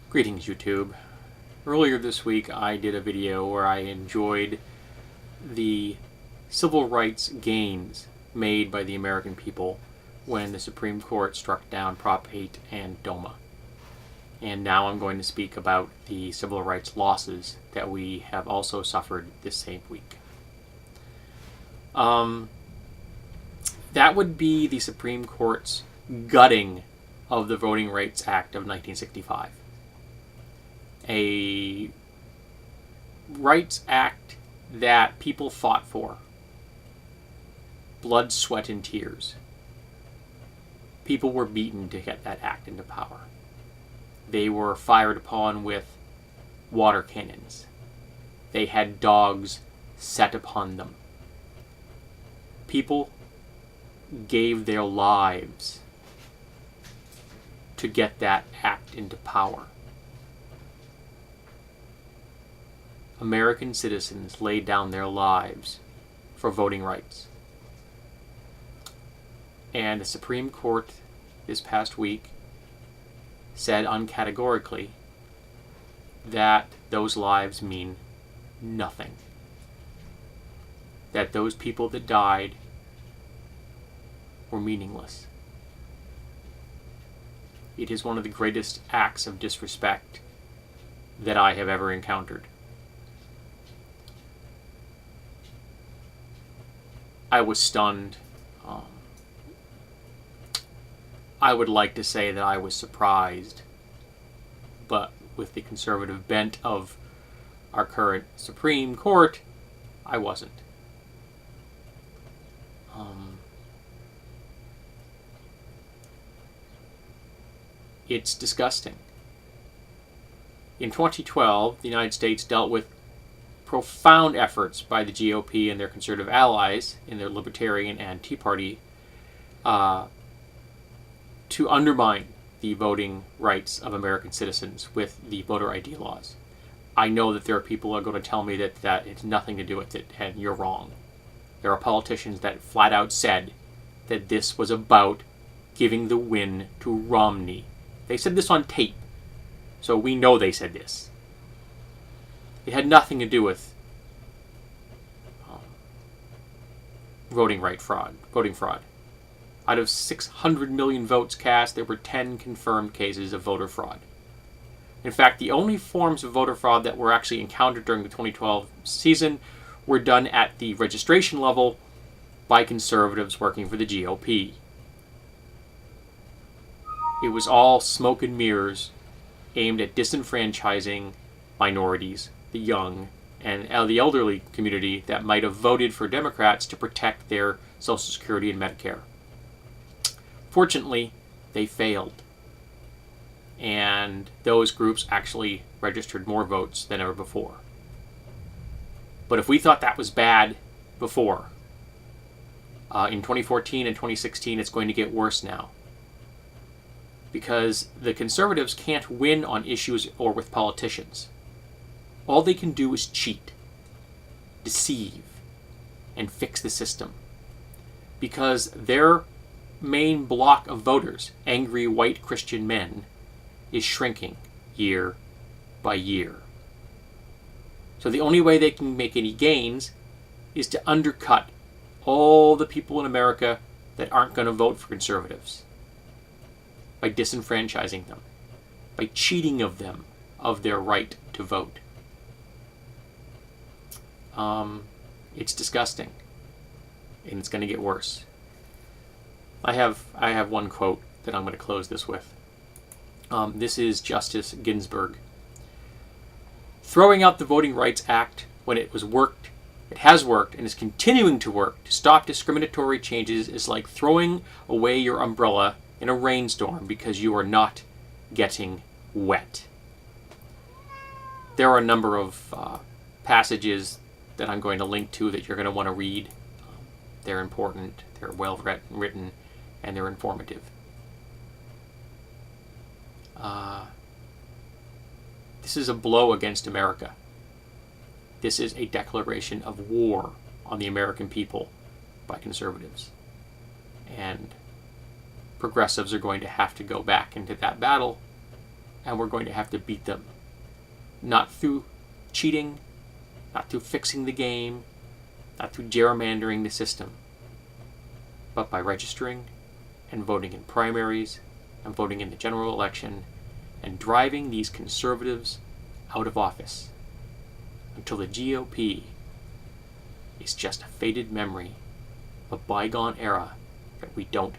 Greetings, YouTube. Earlier this week, I did a video where I enjoyed the civil rights gains made by the American people when the Supreme Court struck down Prop 8 and DOMA. And now I'm going to speak about the civil rights losses that we have also suffered this same week. That would be the Supreme Court's gutting of the Voting Rights Act of 1965. A rights act that people fought for. Blood, sweat, and tears. People were beaten to get that act into power. They were fired upon with water cannons. They had dogs set upon them. People gave their lives to get that act into power. American citizens laid down their lives for voting rights. And the Supreme Court this past week said uncategorically that those lives mean nothing. That those people that died were meaningless. It is one of the greatest acts of disrespect that I have ever encountered. I was stunned. I would like to say that I was surprised, but with the conservative bent of our current Supreme Court, I wasn't. It's disgusting. In 2012, the United States dealt with profound efforts by the GOP and their conservative allies in their Libertarian and Tea Party to undermine the voting rights of American citizens with the voter ID laws. I know that there are people who are going to tell me that it's nothing to do with it, and you're wrong. There are politicians that flat out said that this was about giving the win to Romney. They said this on tape, so we know they said this. It had nothing to do with voting fraud. Out of 600 million votes cast, there were 10 confirmed cases of voter fraud. In fact, the only forms of voter fraud that were actually encountered during the 2012 season were done at the registration level by conservatives working for the GOP. It was all smoke and mirrors aimed at disenfranchising minorities, the young, and the elderly community that might have voted for Democrats to protect their Social Security and Medicare. Fortunately, they failed. And those groups actually registered more votes than ever before. But if we thought that was bad before, in 2014 and 2016, it's going to get worse now. Because the conservatives can't win on issues or with politicians. All they can do is cheat, deceive, and fix the system. Because their main block of voters, angry white Christian men, is shrinking year by year. So the only way they can make any gains is to undercut all the people in America that aren't going to vote for conservatives. By disenfranchising them. By cheating of them of their right to vote. It's disgusting. And it's going to get worse. I have one quote that I'm going to close this with. This is Justice Ginsburg. Throwing out the Voting Rights Act when it has worked and is continuing to work to stop discriminatory changes is like throwing away your umbrella in a rainstorm because you are not getting wet. There are a number of passages that I'm going to link to that you're going to want to read. They're important, they're well written, and they're informative. This is a blow against America. This is a declaration of war on the American people by conservatives. And progressives are going to have to go back into that battle and we're going to have to beat them. Not through cheating, not through fixing the game, not through gerrymandering the system, but by registering and voting in primaries and voting in the general election and driving these conservatives out of office until the GOP is just a faded memory of a bygone era that we don't